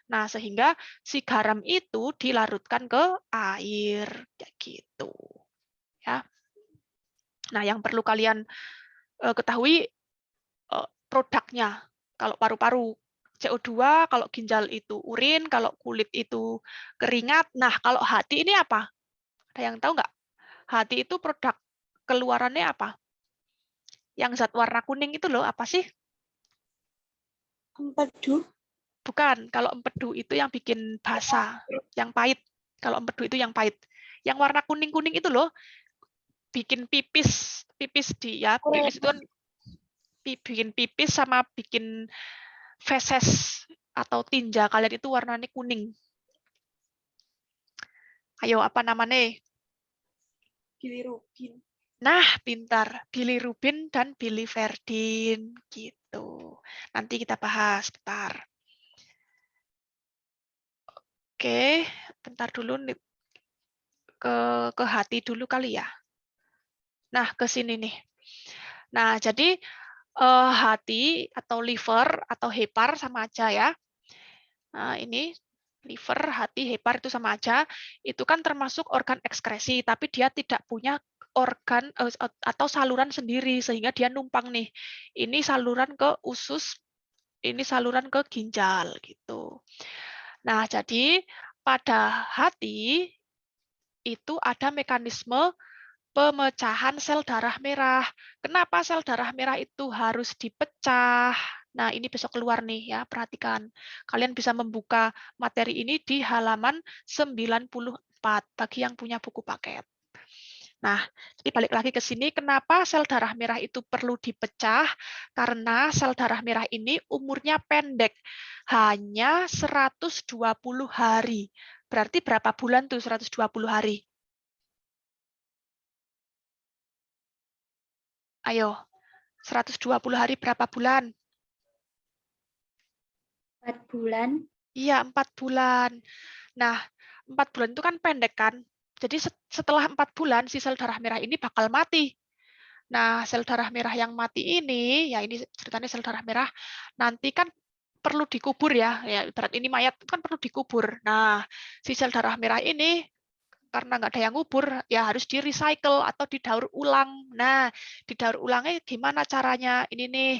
S1: Nah, sehingga si garam itu dilarutkan ke air kayak gitu. Ya. Nah, yang perlu kalian ketahui produknya. Kalau paru-paru CO2, kalau ginjal itu urin, kalau kulit itu keringat. Nah, kalau hati ini apa? Ada yang tahu nggak? Hati itu produk keluarannya apa? Yang zat warna kuning itu loh, apa sih?
S2: Empedu.
S1: Bukan, kalau empedu itu yang bikin basah, yang pahit. Kalau empedu itu yang pahit. Yang warna kuning-kuning itu loh, bikin pipis dia. Pipis itu kan bikin pipis sama bikin feses atau tinja kalian itu warnanya kuning. Ayo, apa namanya?
S2: Bilirubin.
S1: Nah, pintar. Bilirubin dan biliverdin. Gitu. Nanti kita bahas, bentar. Oke, bentar dulu nih. Ke hati dulu kali ya. Nah, ke sini nih. Nah, jadi hati atau liver atau hepar sama aja ya. Nah, ini liver, hati, hepar itu sama aja. Itu kan termasuk organ ekskresi, tapi dia tidak punya organ atau saluran sendiri sehingga dia numpang nih. Ini saluran ke usus, ini saluran ke ginjal gitu. Nah, jadi pada hati itu ada mekanisme pemecahan sel darah merah. Kenapa sel darah merah itu harus dipecah? Nah, ini besok keluar nih ya, perhatikan. Kalian bisa membuka materi ini di halaman 94 bagi yang punya buku paket. Nah, jadi balik lagi ke sini, kenapa sel darah merah itu perlu dipecah? Karena sel darah merah ini umurnya pendek, hanya 120 hari. Berarti berapa bulan tuh 120 hari? Ayo, 120 hari berapa bulan?
S2: 4 bulan.
S1: Iya, 4 bulan. Nah, 4 bulan itu kan pendek kan? Jadi setelah 4 bulan, si sel darah merah ini bakal mati. Nah, sel darah merah yang mati ini, ya ini ceritanya sel darah merah, nanti kan perlu dikubur ya. Ya, ibarat ini mayat kan perlu dikubur. Nah, si sel darah merah ini karena nggak ada yang ngubur, ya harus di-recycle atau didaur ulang. Nah, didaur ulangnya gimana caranya? Ini nih,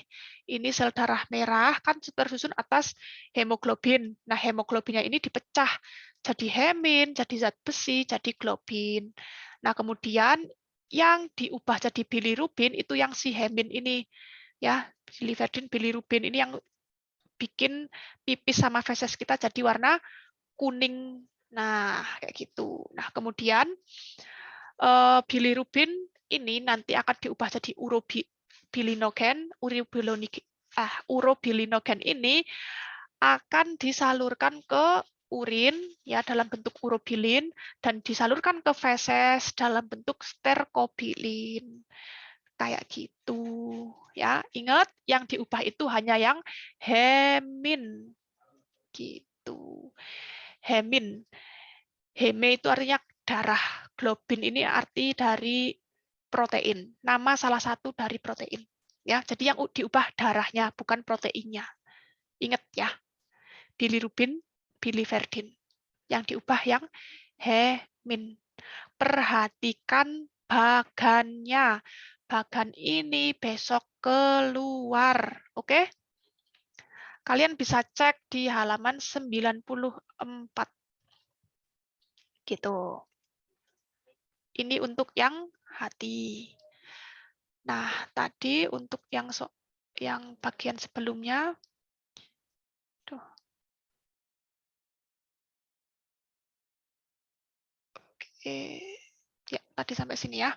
S1: ini sel darah merah kan tersusun atas hemoglobin. Nah, hemoglobinnya ini dipecah jadi hemin, jadi zat besi, jadi globin. Nah, kemudian yang diubah jadi bilirubin itu yang si hemin ini. Ya, biliverdin, bilirubin ini yang bikin pipis sama feses kita jadi warna kuning. Nah, kayak gitu. Nah, kemudian bilirubin ini nanti akan diubah jadi urobilinogen. Urobilinogen ini akan disalurkan ke urin ya dalam bentuk urobilin dan disalurkan ke feses dalam bentuk sterkobilin. Kayak gitu. Ya, ingat yang diubah itu hanya yang hemin. Gitu. Hemin. Heme itu artinya darah. Globin ini arti dari protein. Nama salah satu dari protein. Ya, jadi yang diubah darahnya, bukan proteinnya. Ingat ya. Bilirubin, biliverdin. Yang diubah yang hemin. Perhatikan bagannya. Bagan ini besok keluar. Oke? Kalian bisa cek di halaman 94. Gitu. Ini untuk yang hati. Nah, tadi untuk yang bagian sebelumnya. Tuh. Oke. Ya, tadi sampai sini ya.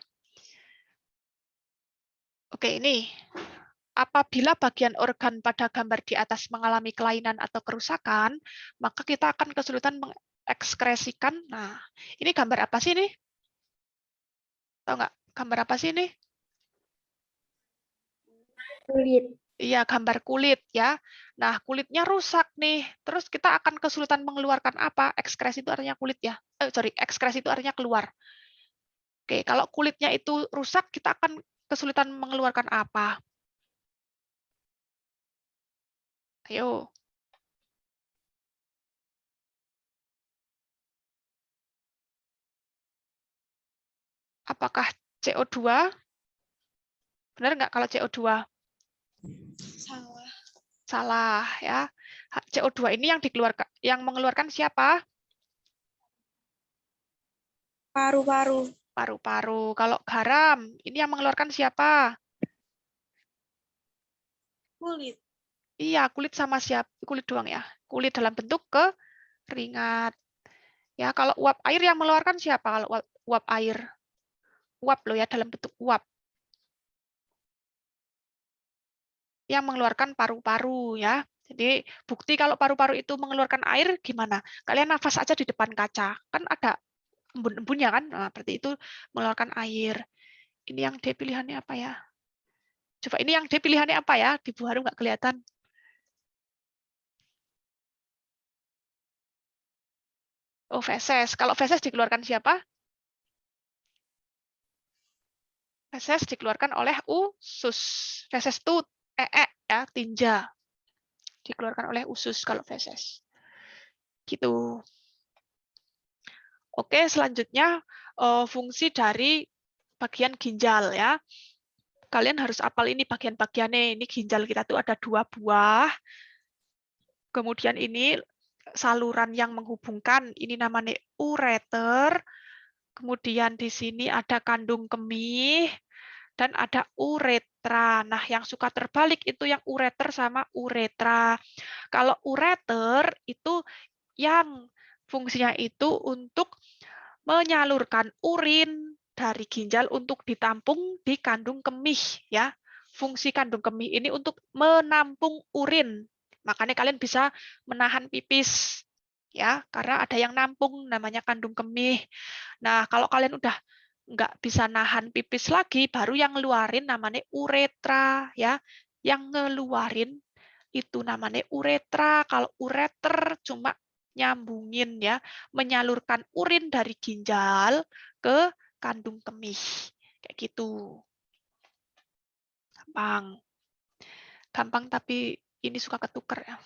S1: Oke, ini. Apabila bagian organ pada gambar di atas mengalami kelainan atau kerusakan, maka kita akan kesulitan mengekskresikan. Nah, ini gambar apa sih ini? Tahu nggak? Gambar apa sih ini?
S2: Kulit.
S1: Iya, gambar kulit ya. Nah, kulitnya rusak nih. Terus kita akan kesulitan mengeluarkan apa? Ekskresi itu artinya kulit ya. Sorry, ekskresi itu artinya keluar. Oke, kalau kulitnya itu rusak, kita akan kesulitan mengeluarkan apa? Ayo. Apakah CO2? Benar nggak kalau CO2?
S2: Salah.
S1: Salah ya. CO2 ini yang dikeluarkan, yang mengeluarkan siapa?
S2: Paru-paru.
S1: Paru-paru. Kalau garam, ini yang mengeluarkan siapa?
S2: Kulit.
S1: Iya, kulit sama siapa? Kulit doang ya. Kulit dalam bentuk keringat. Ya, kalau uap air yang mengeluarkan siapa? Kalau uap air, uap loh ya, dalam bentuk uap. Yang mengeluarkan paru-paru ya. Jadi bukti kalau paru-paru itu mengeluarkan air gimana? Kalian nafas aja di depan kaca, kan ada embun-embunnya kan? Nah, berarti itu mengeluarkan air. Ini yang D pilihannya apa ya? Coba ini yang D pilihannya apa ya? Di Bu Harum nggak kelihatan. Oh, feses. Kalau feses dikeluarkan siapa? Feses dikeluarkan oleh usus. Feses itu ya, tinja. Dikeluarkan oleh usus kalau feses. Gitu. Oke, selanjutnya fungsi dari bagian ginjal ya. Kalian harus apal ini bagian-bagiannya. Ini ginjal kita tuh ada 2 buah. Kemudian ini saluran yang menghubungkan, ini namanya ureter. Kemudian di sini ada kandung kemih dan ada uretra. Nah, yang suka terbalik itu yang ureter sama uretra. Kalau ureter itu yang fungsinya itu untuk menyalurkan urin dari ginjal untuk ditampung di kandung kemih ya. Fungsi kandung kemih ini untuk menampung urin. Makanya kalian bisa menahan pipis ya, karena ada yang nampung namanya kandung kemih. Nah, kalau kalian udah nggak bisa nahan pipis lagi, baru yang ngeluarin namanya uretra ya. Yang ngeluarin itu namanya uretra. Kalau ureter cuma nyambungin ya, menyalurkan urin dari ginjal ke kandung kemih. Kayak gitu. Gampang. Gampang tapi ini suka ketuker ya.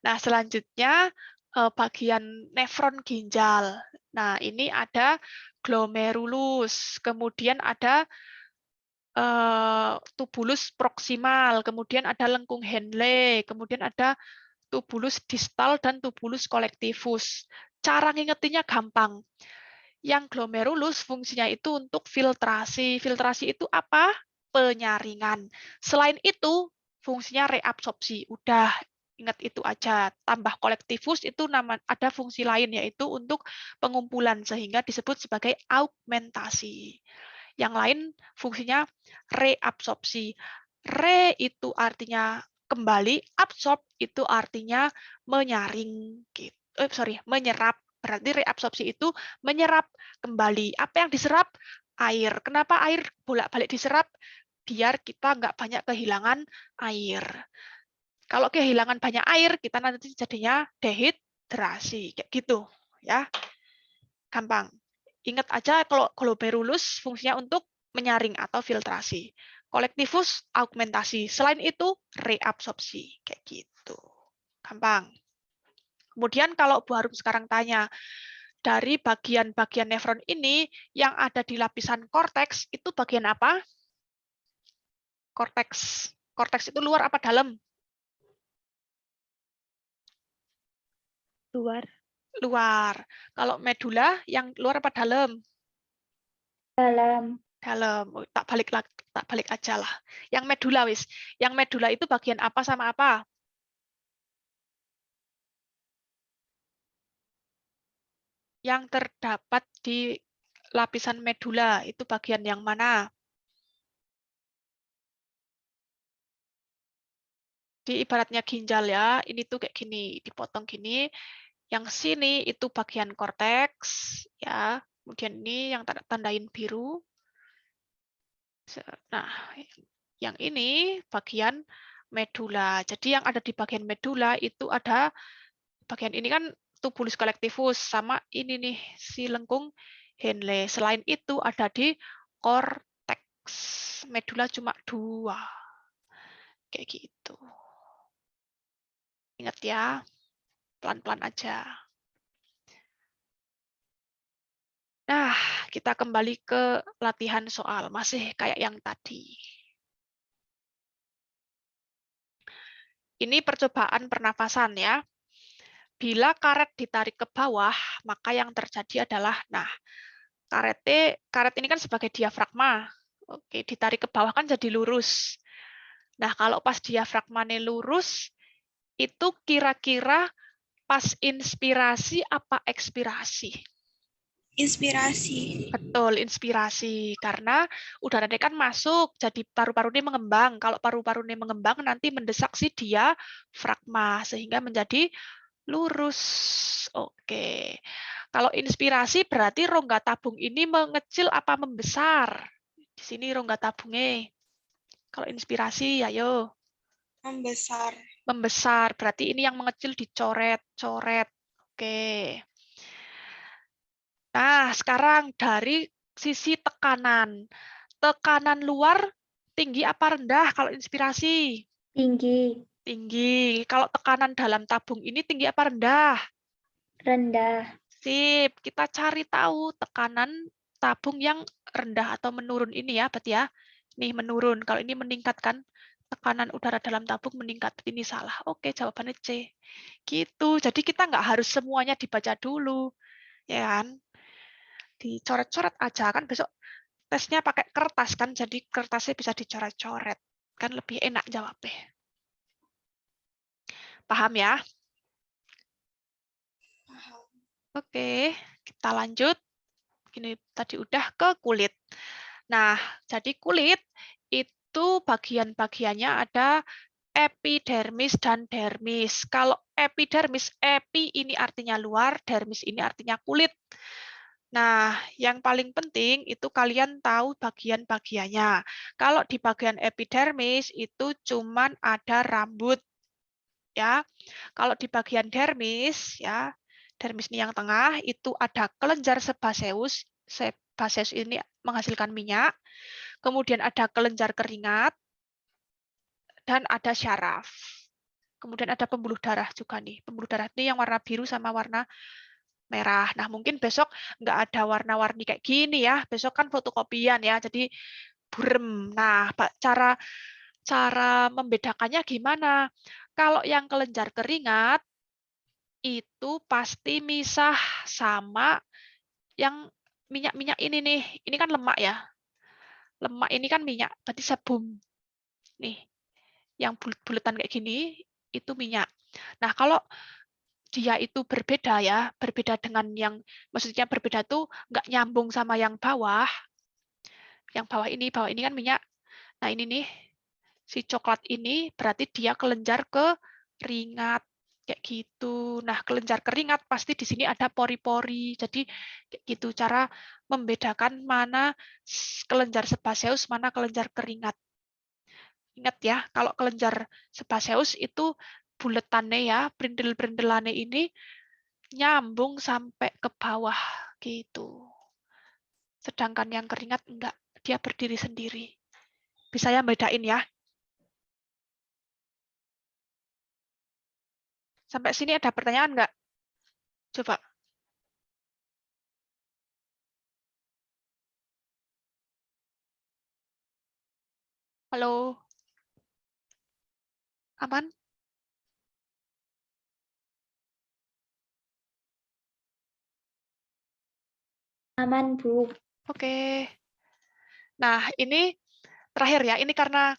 S1: Nah, selanjutnya bagian nefron ginjal. Nah, ini ada glomerulus, kemudian ada tubulus proksimal, kemudian ada lengkung Henle, kemudian ada tubulus distal dan tubulus kolektivus. Cara ngingetinnya gampang. Yang glomerulus fungsinya itu untuk filtrasi. Filtrasi itu apa? Penyaringan. Selain itu, fungsinya reabsorpsi. Udah, ingat itu aja. Tambah kolektivus itu ada fungsi lain, yaitu untuk pengumpulan, sehingga disebut sebagai augmentasi. Yang lain fungsinya reabsorpsi. Re itu artinya kembali, absorb itu artinya menyaring. Menyerap. Berarti reabsorpsi itu menyerap kembali. Apa yang diserap? Air. Kenapa air bolak-balik diserap? Biar kita nggak banyak kehilangan air. Kalau kehilangan banyak air, kita nanti jadinya dehidrasi. Kayak gitu. Ya, gampang. Ingat aja kalau glomerulus fungsinya untuk menyaring atau filtrasi. Kolektivus augmentasi. Selain itu reabsorpsi kayak gitu. Gampang. Kemudian kalau Bu Harum sekarang tanya, dari bagian-bagian nefron ini yang ada di lapisan korteks itu bagian apa? Korteks. Korteks itu luar apa dalam?
S2: Luar.
S1: Luar. Kalau medula yang luar apa dalam?
S2: Dalam.
S1: Dalam. Oh, tak balik aja lah. Yang medula wis. Yang medula itu bagian apa sama apa? Yang terdapat di lapisan medula itu bagian yang mana? Di ibaratnya ginjal ya. Ini tuh kayak gini, dipotong gini. Yang sini itu bagian korteks ya. Kemudian ini yang tandain biru. Nah, Yang ini bagian medula. Jadi yang ada di bagian medula itu ada bagian ini kan tubulus collectivus sama ini nih si lengkung Henle. Selain itu ada di korteks. Medula cuma 2. Kayak gitu. Ingat ya, pelan-pelan aja. Nah, kita kembali ke latihan soal. Masih kayak yang tadi. Ini percobaan pernafasan ya. Bila karet ditarik ke bawah, maka yang terjadi adalah, nah, karet ini kan sebagai diafragma. Oke, ditarik ke bawah kan jadi lurus. Nah, kalau pas diafragmanya lurus, itu kira-kira pas inspirasi apa ekspirasi?
S2: Inspirasi.
S1: Betul, inspirasi. Karena udaranya kan masuk, jadi paru-paru ini mengembang. Kalau paru-paru ini mengembang, nanti mendesak si diafragma, sehingga menjadi lurus. Oke. Kalau inspirasi berarti rongga tabung ini mengecil apa membesar? Di sini rongga tabungnya. Kalau inspirasi, ayo.
S2: Membesar.
S1: Membesar. Berarti ini yang mengecil dicoret-coret. Oke. Nah, sekarang dari sisi tekanan. Tekanan luar tinggi apa rendah kalau inspirasi?
S2: Tinggi.
S1: Tinggi. Kalau tekanan dalam tabung ini tinggi apa rendah?
S2: Rendah.
S1: Sip. Kita cari tahu tekanan tabung yang rendah atau menurun ini ya, berarti ya. Nih menurun. Kalau ini meningkatkan tekanan udara dalam tabung meningkat. Ini salah. Oke, jawabannya C. Gitu. Jadi kita nggak harus semuanya dibaca dulu. Ya kan? Dicoret-coret aja kan besok tesnya pakai kertas kan, jadi kertasnya bisa dicoret-coret. Kan lebih enak jawabnya. Paham ya?
S2: Paham.
S1: Oke, kita lanjut. Ini tadi udah ke kulit. Nah, jadi kulit itu bagian-bagiannya ada epidermis dan dermis. Kalau epidermis, epi ini artinya luar, dermis ini artinya kulit. Nah, yang paling penting itu kalian tahu bagian-bagiannya. Kalau di bagian epidermis itu cuman ada rambut, ya. Kalau di bagian dermis, ya, dermis ini yang tengah itu ada kelenjar sebaseus. Sebaseus ini menghasilkan minyak. Kemudian ada kelenjar keringat dan ada syaraf. Kemudian ada pembuluh darah juga nih. Pembuluh darah ini yang warna biru sama warna merah. Nah, mungkin besok nggak ada warna-warni kayak gini ya. Besok kan fotokopian ya, jadi burem. Nah, cara membedakannya gimana? Kalau yang kelenjar keringat itu pasti misah sama yang minyak-minyak ini nih. Ini kan lemak ya. Lemak ini kan minyak, berarti sebum. Nih, yang bulet-buletan kayak gini itu minyak. Nah, kalau dia itu berbeda ya, berbeda dengan yang, maksudnya berbeda tuh nggak nyambung sama yang bawah. Yang bawah ini kan minyak. Nah ini nih, si coklat ini berarti dia kelenjar keringat. Kayak gitu. Nah kelenjar keringat pasti di sini ada pori-pori. Jadi kayak gitu cara membedakan mana kelenjar sebaseus, mana kelenjar keringat. Ingat ya, kalau kelenjar sebaseus itu buletannya ya, brindel-brindelannya ini nyambung sampai ke bawah gitu. Sedangkan yang keringat enggak, dia berdiri sendiri. Bisa ya bedain ya. Sampai sini ada pertanyaan enggak? Coba. Halo? Aman?
S2: Aman, Bu.
S1: Oke. Nah, ini terakhir ya. Ini karena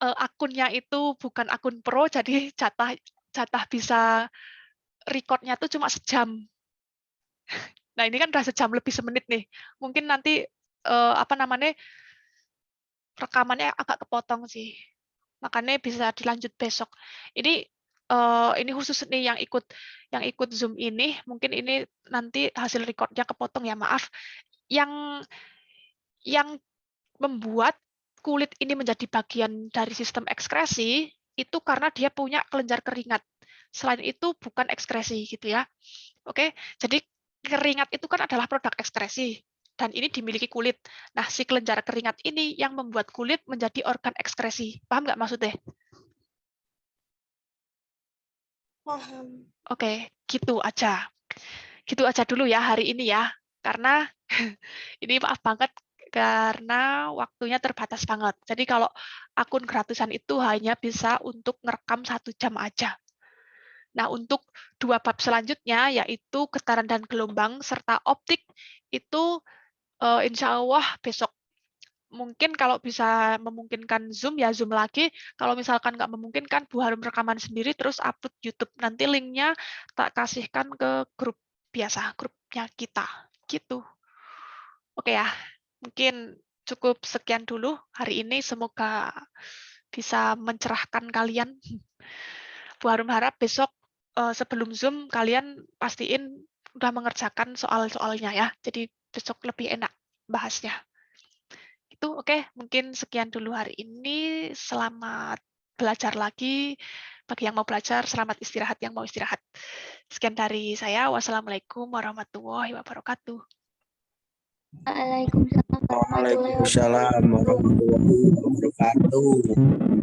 S1: akunnya itu bukan akun pro, jadi jatah bisa recordnya tuh cuma sejam. Nah, ini kan udah sejam lebih semenit nih. Mungkin nanti apa namanya rekamannya agak kepotong sih. Makanya bisa dilanjut besok. Ini khusus nih yang ikut Zoom ini, mungkin ini nanti hasil recordnya kepotong ya, maaf. Yang membuat kulit ini menjadi bagian dari sistem ekskresi itu karena dia punya kelenjar keringat. Selain itu bukan ekskresi gitu ya. Oke, jadi keringat itu kan adalah produk ekskresi dan ini dimiliki kulit. Nah, si kelenjar keringat ini yang membuat kulit menjadi organ ekskresi. Paham nggak maksudnya?
S2: Paham.
S1: Oke, gitu aja. Gitu aja dulu ya hari ini ya. Karena ini maaf banget karena waktunya terbatas banget. Jadi kalau akun gratisan itu hanya bisa untuk ngerekam 1 jam aja. Nah, untuk 2 bab selanjutnya, yaitu getaran dan gelombang serta optik, itu insya Allah besok. Mungkin kalau bisa memungkinkan Zoom, ya Zoom lagi. Kalau misalkan nggak memungkinkan, Bu Harum rekaman sendiri, terus upload YouTube. Nanti linknya tak kasihkan ke grup biasa, grupnya kita. Gitu. Oke ya, mungkin cukup sekian dulu hari ini. Semoga bisa mencerahkan kalian. Bu Harum harap besok sebelum Zoom kalian pastiin udah mengerjakan soal-soalnya ya. Jadi besok lebih enak bahasnya. Itu oke, mungkin sekian dulu hari ini. Selamat belajar lagi. Bagi yang mau belajar, selamat istirahat yang mau istirahat. Sekian dari saya. Wassalamualaikum warahmatullahi wabarakatuh.
S2: Waalaikumsalam warahmatullahi wabarakatuh.
S4: Waalaikumsalam warahmatullahi wabarakatuh.